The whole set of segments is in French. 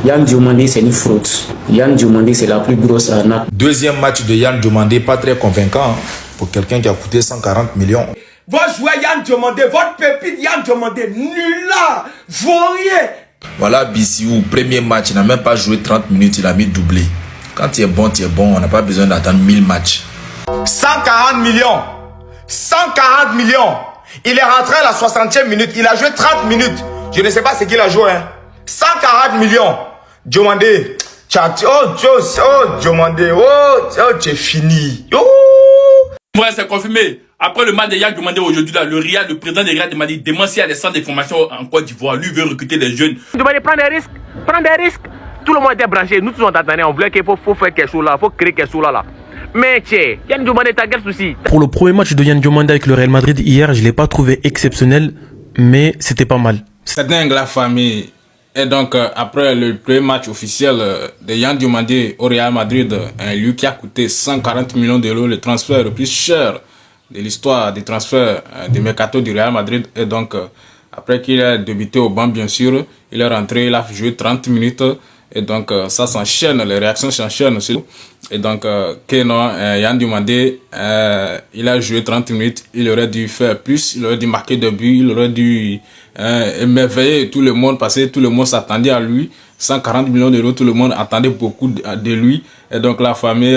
Yan Diomandé, c'est une fraude. Yan Diomandé, c'est la plus grosse arnaque. Deuxième match de Yan Diomandé, pas très convaincant pour quelqu'un qui a coûté 140 millions. Votre joueur Yan Diomandé, votre pépite Yan Diomandé, nul là, vaurien. Voilà Bissiou, premier match, il n'a même pas joué 30 minutes, il a mis doublé. Quand tu es bon, on n'a pas besoin d'attendre 1000 matchs. 140 millions. 140 millions. Il est rentré à la 60e minute, il a joué 30 minutes. Je ne sais pas ce qu'il a joué. Hein. 140 millions. Diomandé, Diomandé, tu es fini. Ouais, c'est confirmé. Après le match de Yan Diomandé aujourd'hui, le président de Riyad m'a dit demain s'il y a des centres de formation en Côte d'Ivoire, lui veut recruter les jeunes. Diomandé prend des risques, Tout le monde était branché, nous tous on attendait, on voulait qu'il faut faire quelque chose là, il faut créer quelque chose là. Mais tiens, Yan Diomandé, t'as quel souci? Pour le premier match de Yan Diomandé avec le Real Madrid hier, je ne l'ai pas trouvé exceptionnel, mais c'était pas mal. C'est dingue la famille. Et donc, après le premier match officiel de Yan Diomandé au Real Madrid, lui qui a coûté 140 millions d'euros, le transfert le plus cher de l'histoire des transferts du mercato du Real Madrid. Et donc, après qu'il a débuté au banc, bien sûr, il est rentré, il a joué 30 minutes. Et donc, ça s'enchaîne, les réactions s'enchaînent aussi. Et donc, Yan Diomandé, il a joué 30 minutes, il aurait dû faire plus, il aurait dû marquer des buts, il aurait dû émerveiller tout le monde, parce que tout le monde s'attendait à lui. 140 millions d'euros, tout le monde attendait beaucoup de lui. Et donc, la famille,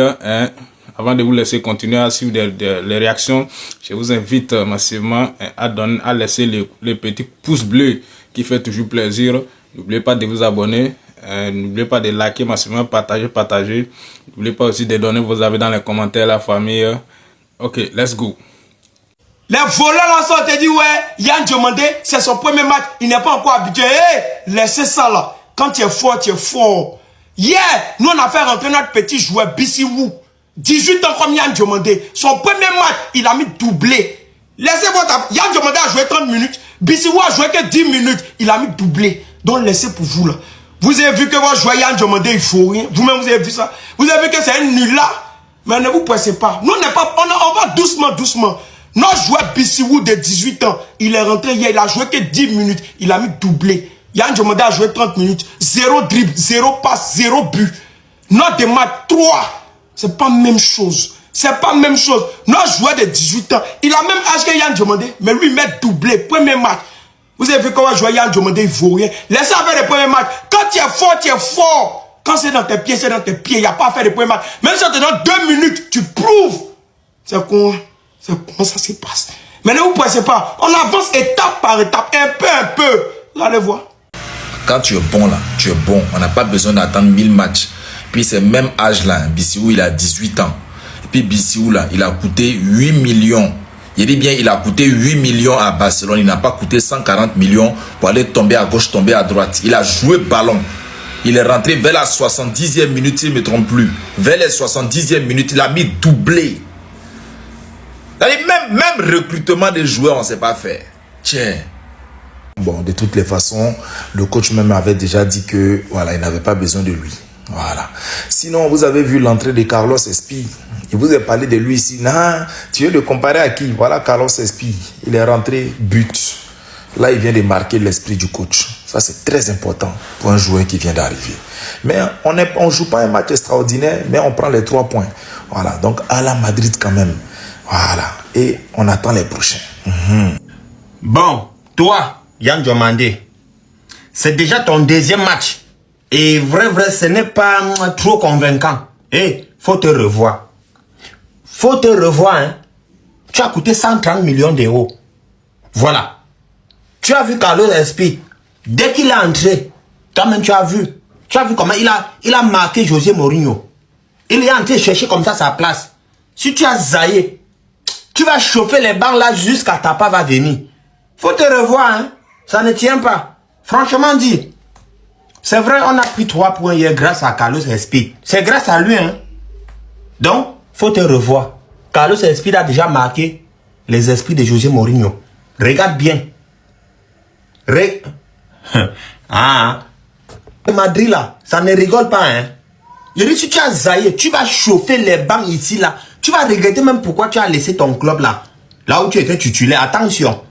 avant de vous laisser continuer à suivre les réactions, je vous invite massivement à laisser les petits pouces bleus qui fait toujours plaisir. N'oubliez pas de vous abonner. N'oubliez pas de liker massivement, partager. N'oubliez pas aussi de donner vos avis dans les commentaires, la famille. Ok, let's go. Les voleurs là, ça te dit, ouais, Yan Diomandé, c'est son premier match, il n'est pas encore habitué. Hey, laissez ça là. Quand tu es fort, tu es fort. Hier, nous on a fait rentrer notre petit joueur Bissiou. 18 ans comme Yan Diomandé. Son premier match, il a mis doublé. Laissez votre... Yan Diomandé a joué 30 minutes. Bissiou a joué que 10 minutes. Il a mis doublé. Donc laissez pour vous là. Vous avez vu que votre joueur Yan Diomandé, il faut rien. Vous-même, vous avez vu ça. Vous avez vu que c'est un nul là. Mais ne vous pressez pas. Nous, on va doucement. Notre joueur Bissiou de 18 ans, il est rentré hier, il a joué que 10 minutes. Il a mis doublé. Yan Diomandé a joué 30 minutes. 0 dribble, 0 passe, 0 but. Notre de match 3. C'est pas même chose. C'est pas même chose. Notre joueur de 18 ans, il a même âge que Yan Diomandé, mais lui, il met doublé. Premier match. Vous avez vu comment jouer Yan Diomandé, il vaut rien. Laissez faire les premiers matchs. Quand tu es fort, tu es fort. Quand c'est dans tes pieds, c'est dans tes pieds. Il n'y a pas à faire les premiers matchs. Même si on te donne 2 minutes, tu prouves. C'est comment ça se passe. Mais ne vous pressez pas. On avance étape par étape, un peu. Vous allez voir. Quand tu es bon là, tu es bon. On n'a pas besoin d'attendre 1000 matchs. Puis c'est même âge là, Bissiou il a 18 ans. Et puis Bissiou là, il a coûté 8 millions. Il dit bien, il a coûté 8 millions à Barcelone. Il n'a pas coûté 140 millions pour aller tomber à gauche, tomber à droite. Il a joué ballon. Il est rentré vers la 70e minute, s'il ne me trompe plus. Vers les 70e minute, il a mis doublé. Même recrutement des joueurs, on ne sait pas faire. Tiens. Bon, de toutes les façons, le coach même avait déjà dit que voilà, il n'avait pas besoin de lui. Voilà. Sinon, vous avez vu l'entrée de Carlos Espy. Il vous a parlé de lui ici. Non, tu veux le comparer à qui? Voilà Carlos Espy. Il est rentré but. Là, il vient de marquer l'esprit du coach. Ça, c'est très important pour un joueur qui vient d'arriver. Mais on joue pas un match extraordinaire, mais on prend les 3 points. Voilà. Donc, à la Madrid quand même. Voilà. Et on attend les prochains. Bon, toi, Yan Diomandé, c'est déjà ton deuxième match. Et vrai, ce n'est pas trop convaincant. Faut te revoir. Hein. Tu as coûté 130 millions d'euros. Voilà. Tu as vu Carlos Espy. Dès qu'il est entré, toi-même tu as vu comment il a marqué José Mourinho. Il est entré chercher comme ça sa place. Si tu as zaillé, tu vas chauffer les bancs là jusqu'à ta part va venir. Faut te revoir, hein. Ça ne tient pas. Franchement dit. C'est vrai, on a pris 3 points hier grâce à Carlos Espy. C'est grâce à lui, hein. Donc, faut te revoir. Carlos Espy a déjà marqué les esprits de José Mourinho. Regarde bien. Madrid là, ça ne rigole pas, hein. Je dis, si tu as zaillé, tu vas chauffer les bancs ici là. Tu vas regretter même pourquoi tu as laissé ton club là. Là où tu étais titulaire. Attention.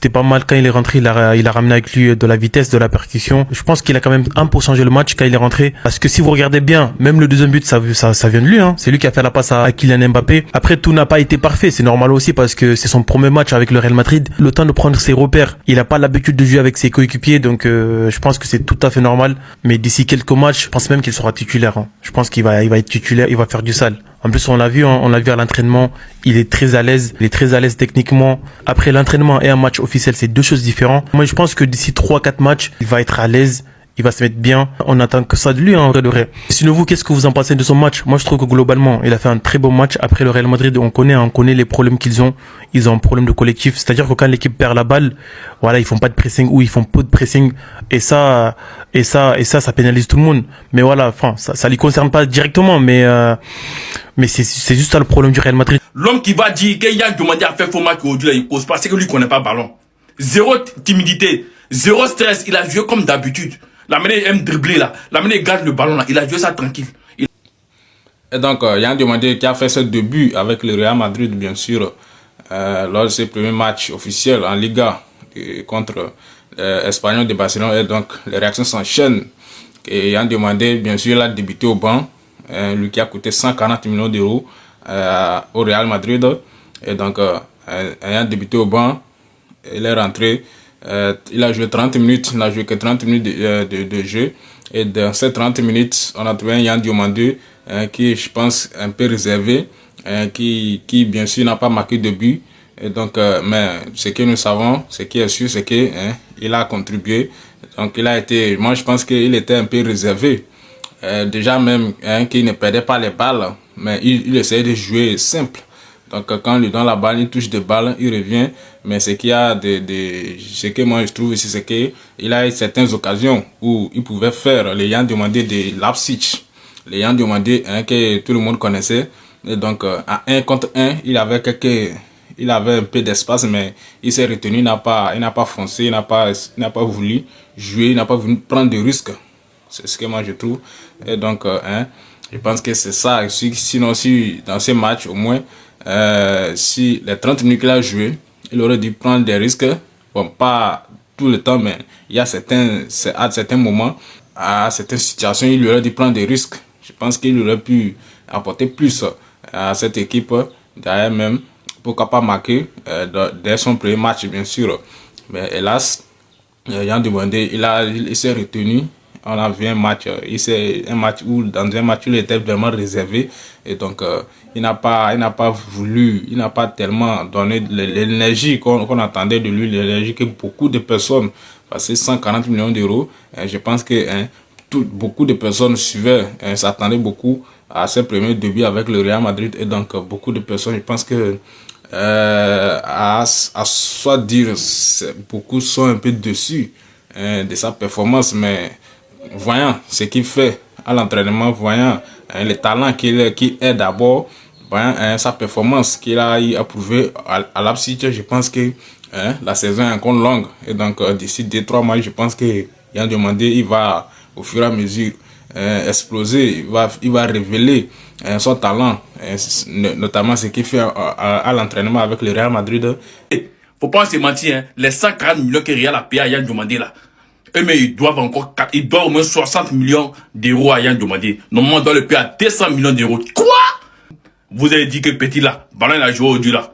C'était pas mal quand il est rentré, il a ramené avec lui de la vitesse, de la percussion. Je pense qu'il a quand même un peu changé le match quand il est rentré. Parce que si vous regardez bien, même le deuxième but, ça vient de lui, hein. C'est lui qui a fait la passe à Kylian Mbappé. Après, tout n'a pas été parfait. C'est normal aussi parce que c'est son premier match avec le Real Madrid. Le temps de prendre ses repères. Il a pas l'habitude de jouer avec ses coéquipiers, donc je pense que c'est tout à fait normal. Mais d'ici quelques matchs, je pense même qu'il sera titulaire, hein. Je pense qu'il va être titulaire, il va faire du sale. En plus, on l'a vu à l'entraînement, il est très à l'aise techniquement. Après l'entraînement et un match officiel, c'est deux choses différentes. Moi, je pense que d'ici 3-4 matchs, il va être à l'aise, il va se mettre bien. On attend que ça de lui, en vrai de vrai. Sinon, vous, qu'est-ce que vous en pensez de son match? Moi, je trouve que globalement, il a fait un très bon match. Après le Real Madrid, on connaît les problèmes qu'ils ont. Ils ont un problème de collectif. C'est-à-dire que quand l'équipe perd la balle, voilà, ils font pas de pressing ou ils font peu de pressing. Et ça pénalise tout le monde. Mais voilà, enfin, ça les concerne pas directement, mais c'est juste ça le problème du Real Madrid. L'homme qui va dire que Yann Diomandé a fait faux match aujourd'hui, là, il cause pas, c'est que lui connaît pas le ballon. Zéro timidité, zéro stress, il a joué comme d'habitude. La manière il aime dribbler là, la manière il garde le ballon là, il a joué ça tranquille. Et donc, Yann Diomandé qui a fait ce début avec le Real Madrid, bien sûr, lors de ses premiers matchs officiels en Liga contre l'Espagnol de Barcelone. Et donc, les réactions s'enchaînent. Et Yann Diomandé, bien sûr, il a débuté au banc, lui qui a coûté 140 millions d'euros au Real Madrid. Et donc, ayant débuté au banc, il est rentré. Il a joué 30 minutes, il n'a joué que 30 minutes de jeu. Et dans ces 30 minutes, on a trouvé un Yann Diomandé qui, je pense, un peu réservé, qui bien sûr n'a pas marqué de but. Et donc, mais ce que nous savons, ce qui est sûr, c'est que il a contribué. Donc, il a été, moi je pense qu'il était un peu réservé. Déjà même qu'il ne perdait pas les balles, mais il essayait de jouer simple. Donc quand on lui donne la balle, il touche des balles, il revient. Mais ce qu'il y a ce que moi je trouve ici, c'est qu'il a eu certaines occasions où il pouvait faire les Yann Diomandé de Leipzig. Les Yann Diomandé que tout le monde connaissait. Et donc à 1 contre 1, il avait un peu d'espace, mais il s'est retenu, il n'a pas foncé, il n'a pas voulu jouer, il n'a pas voulu prendre de risques. C'est ce que moi je trouve. Et donc, je pense que c'est ça. Sinon, si dans ces matchs, au moins, si les 30 minutes qu'il a joué, il aurait dû prendre des risques. Bon, pas tout le temps, mais il y a à certains moments, à certaines situations, il aurait dû prendre des risques. Je pense qu'il aurait pu apporter plus à cette équipe, derrière même, pourquoi pas marquer dès son premier match, bien sûr. Mais hélas, Yann Diomandé, il s'est retenu. On a vu un match où dans un match il était vraiment réservé et donc il n'a pas voulu, il n'a pas tellement donné l'énergie qu'on attendait de lui, l'énergie que beaucoup de personnes, parce que 140 millions d'euros, je pense que beaucoup de personnes suivaient, s'attendaient beaucoup à ses premiers débuts avec le Real Madrid et donc beaucoup de personnes, je pense que à soit dire beaucoup sont un peu dessus de sa performance, mais voyant ce qu'il fait à l'entraînement, voyant le talent qu'il est d'abord, voyant sa performance qu'il a prouvé à Leipzig, je pense que la saison est encore longue. Et donc, d'ici 2-3 mois, je pense que Yann Diomandé, il va au fur et à mesure exploser, il va révéler son talent, notamment ce qu'il fait à l'entraînement avec le Real Madrid. Faut pas se mentir, les 140 millions que Real a payé à Yann Diomandé là. Mais ils doivent au moins 60 millions d'euros à Yann Diomandé. Normalement, on doit le payer à 200 millions d'euros. Quoi? Vous avez dit que Petit là, ballon il a joué aujourd'hui là.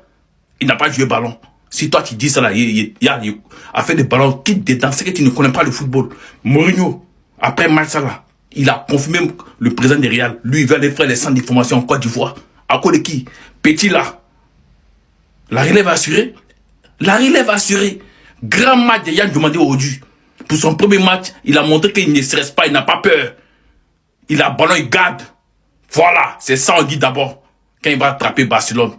Il n'a pas joué ballon. Si toi tu dis ça là, il a fait des ballons qui dedans, c'est que tu ne connais pas le football. Mourinho, après match ça là, il a confirmé le président de Real. Lui, il va aller faire les centres de formation en Côte d'Ivoire. À cause de qui? Petit là. La relève assurée. La relève assurée. Grand match de Yann Diomandé aujourd'hui. Pour son premier match, il a montré qu'il ne stresse pas, il n'a pas peur. Il a ballon, il garde. Voilà, c'est ça on dit d'abord. Quand il va attraper Barcelone.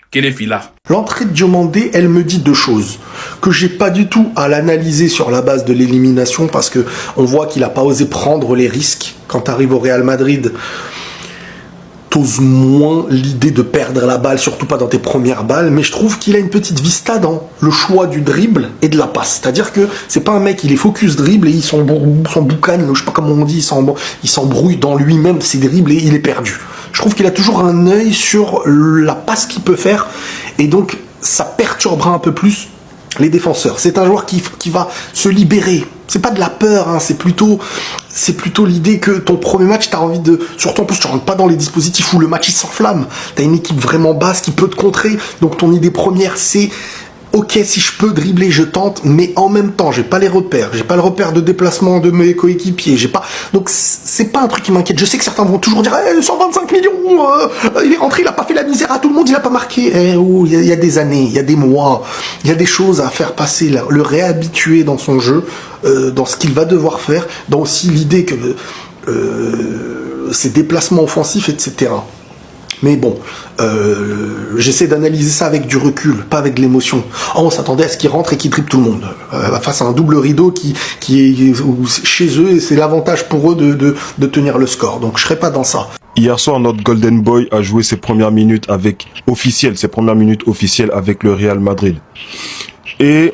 Quel est là? L'entrée de Diomandé, elle me dit deux choses. Que j'ai pas du tout à l'analyser sur la base de l'élimination parce que on voit qu'il a pas osé prendre les risques. Quand tu arrives au Real Madrid, t'oses moins l'idée de perdre la balle, surtout pas dans tes premières balles, mais je trouve qu'il a une petite vista dans le choix du dribble et de la passe. C'est-à-dire que c'est pas un mec, il est focus dribble et il s'en boucane, je sais pas comment on dit, il s'embrouille dans lui-même ses dribbles et il est perdu. Je trouve qu'il a toujours un œil sur la passe qu'il peut faire et donc ça perturbera un peu plus les défenseurs. C'est un joueur qui va se libérer. C'est pas de la peur, hein, c'est plutôt l'idée que ton premier match, t'as envie de... Surtout en plus, tu rentres pas dans les dispositifs où le match il s'enflamme. T'as une équipe vraiment basse qui peut te contrer. Donc ton idée première, c'est... Ok, si je peux dribbler, je tente, mais en même temps, j'ai pas les repères, j'ai pas le repère de déplacement de mes coéquipiers, j'ai pas... Donc, c'est pas un truc qui m'inquiète. Je sais que certains vont toujours dire, 125 millions, il est rentré, il a pas fait la misère à tout le monde, il a pas marqué. Il y a des années, il y a des mois, il y a des choses à faire passer, là, le réhabituer dans son jeu, dans ce qu'il va devoir faire, dans aussi l'idée que ses déplacements offensifs, etc. Mais bon, j'essaie d'analyser ça avec du recul, pas avec de l'émotion. Oh, on s'attendait à ce qu'ils rentrent et qu'ils dribblent tout le monde. Face à un double rideau qui est chez eux, et c'est l'avantage pour eux de tenir le score. Donc je serais pas dans ça. Hier soir, notre Golden Boy a joué ses premières minutes officielles avec le Real Madrid. Et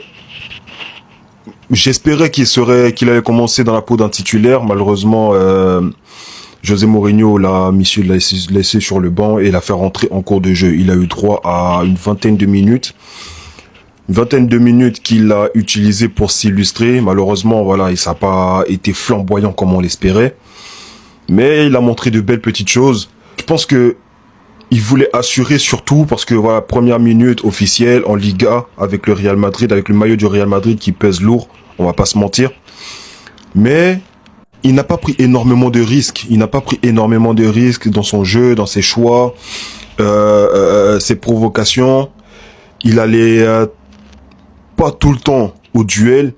j'espérais qu'il allait commencer dans la peau d'un titulaire. Malheureusement, José Mourinho l'a laissé sur le banc et l'a fait rentrer en cours de jeu. Il a eu droit à une vingtaine de minutes. Une vingtaine de minutes qu'il a utilisé pour s'illustrer. Malheureusement, voilà, ça n'a pas été flamboyant comme on l'espérait. Mais il a montré de belles petites choses. Je pense que il voulait assurer surtout parce que voilà, première minute officielle en Liga avec le Real Madrid, avec le maillot du Real Madrid qui pèse lourd. On va pas se mentir. Mais il n'a pas pris énormément de risques. Il n'a pas pris énormément de risques dans son jeu, dans ses choix, ses provocations. Il allait pas tout le temps au duel.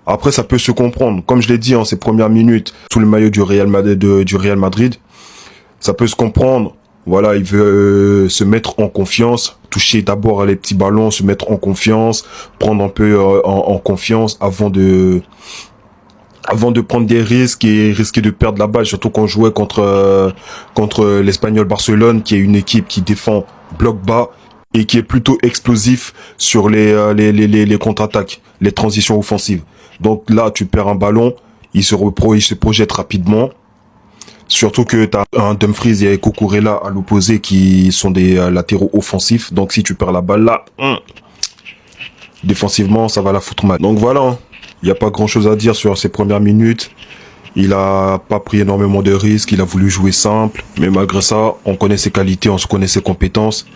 Après, ça peut se comprendre. Comme je l'ai dit en ses premières minutes, sous le maillot du Real Madrid, ça peut se comprendre. Voilà, il veut se mettre en confiance, toucher d'abord les petits ballons, se mettre en confiance, prendre un peu en confiance avant de prendre des risques et risquer de perdre la balle, surtout qu'on jouait contre l'Espagnol Barcelone, qui est une équipe qui défend bloc bas et qui est plutôt explosif sur les contre-attaques, les transitions offensives. Donc là, tu perds un ballon, il se projette rapidement. Surtout que tu as un Dumfries et Cucurella à l'opposé qui sont des latéraux offensifs. Donc si tu perds la balle là, défensivement, ça va la foutre mal. Donc voilà, il n'y a pas grand chose à dire sur ses premières minutes. Il a pas pris énormément de risques, il a voulu jouer simple. Mais malgré ça, on connaît ses qualités, on se connaît ses compétences.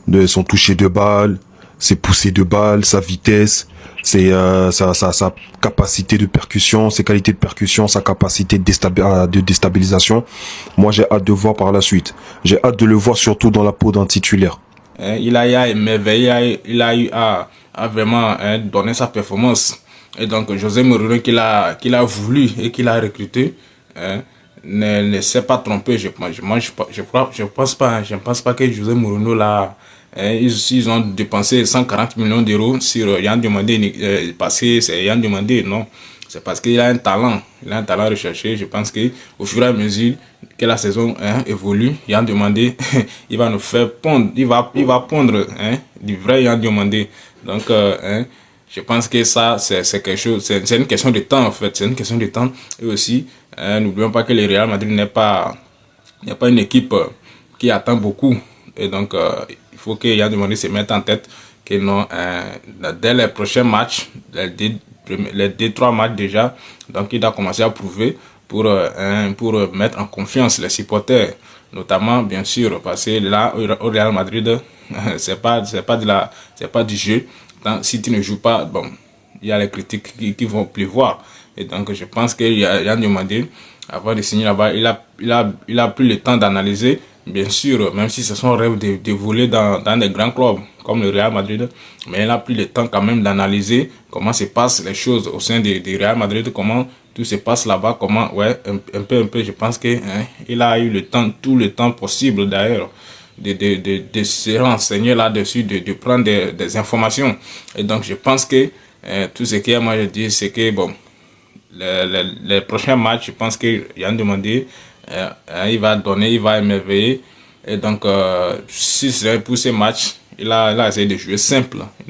De son toucher de balle, ses poussées de balle, sa vitesse, sa capacité de percussion, ses qualités de percussion, sa capacité de déstabilisation. Moi, j'ai hâte de voir par la suite. J'ai hâte de le voir surtout dans la peau d'un titulaire. Il a émerveillé, il a eu à vraiment donner sa performance. Et donc, José Mourinho qu'il a voulu et qu'il a recruté, ne s'est pas trompé. Je pense pas que José Mourinho là, ils ont dépensé 140 millions d'euros sur Yan Diomandé parce que c'est Yan Diomandé, non. C'est parce qu'il a un talent. Il a un talent recherché. Je pense qu'au fur et à mesure que la saison évolue, Yan Diomandé, il va nous faire pondre. Il va pondre du vrai Yan Diomandé. Donc, je pense que ça, c'est quelque chose. C'est une question de temps, en fait. C'est une question de temps. Et aussi, n'oublions pas que le Real Madrid n'est pas une équipe qui attend beaucoup. Et donc, il faut que Yan Diomandé se mette en tête que non, dès les prochains matchs, les 2-3 matchs déjà, donc il doit commencer à prouver pour mettre en confiance les supporters, notamment bien sûr parce que là au Real Madrid c'est pas du jeu. Donc, si tu ne joues pas, bon, il y a les critiques qui vont pleuvoir. Et donc je pense que Yan Diomandé, avant de signer là-bas, il a pris le temps d'analyser. Bien sûr, même si c'est son rêve d'évoluer dans des grands clubs comme le Real Madrid, mais il a pris le temps quand même d'analyser comment se passent les choses au sein du Real Madrid, comment tout se passe là-bas, comment, un peu, je pense que il a eu tout le temps possible d'ailleurs de se renseigner là-dessus, de prendre des informations. Et donc je pense que tout ce que moi je dis, c'est que bon, les prochains matchs, je pense que Yan Diomandé il va émerveiller. Et donc, si c'est pour ces matchs, il a essayé de jouer simple. Il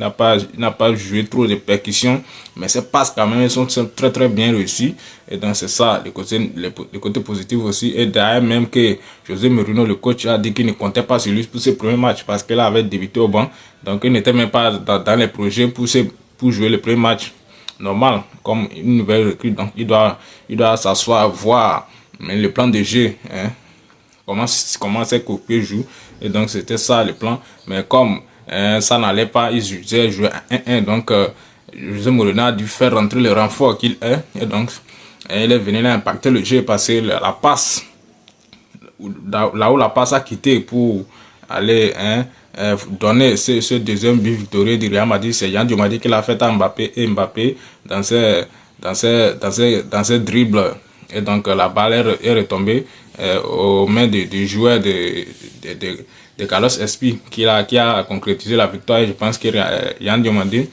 n'a pas joué trop de percussions, mais ses passes quand même sont très très bien réussies. Et donc c'est ça le côté positif aussi. Et d'ailleurs même que José Mourinho, le coach, a dit qu'il ne comptait pas sur lui pour ses premiers matchs parce qu'il avait débuté au banc. Donc il n'était même pas dans les projets pour jouer le premier match normal comme une nouvelle recrue. Donc il doit s'asseoir, voir le plan de jeu, hein, comment ses coéquipiers jouent. Et donc c'était ça le plan. Mais comme ça n'allait pas, ils disaient jouer à 1-1. Donc José Mourinho a dû faire rentrer le renfort qu'il est. Et donc il est venu là impacter le jeu, passer la passe là où la passe a quitté pour aller donner ce deuxième but victorieux du Real Madrid. C'est Yan Diomande qui l'a fait à Mbappé, et Mbappé dans ses dribbles. Et donc la balle est retombée aux mains du joueur de Carlos Espí qui a concrétisé la victoire. Et je pense que Yan Diomande,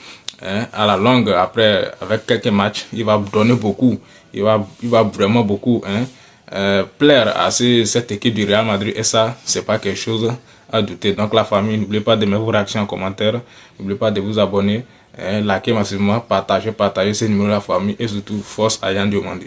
à la longue, après, avec quelques matchs, il va donner beaucoup. Il va vraiment beaucoup plaire à cette équipe du Real Madrid. Et ça, c'est pas quelque chose à douter. Donc la famille, n'oubliez pas de mettre vos réactions en commentaire. N'oubliez pas de vous abonner. Likez massivement, partagez ce numéro de la famille. Et surtout, force à Yan Diomande.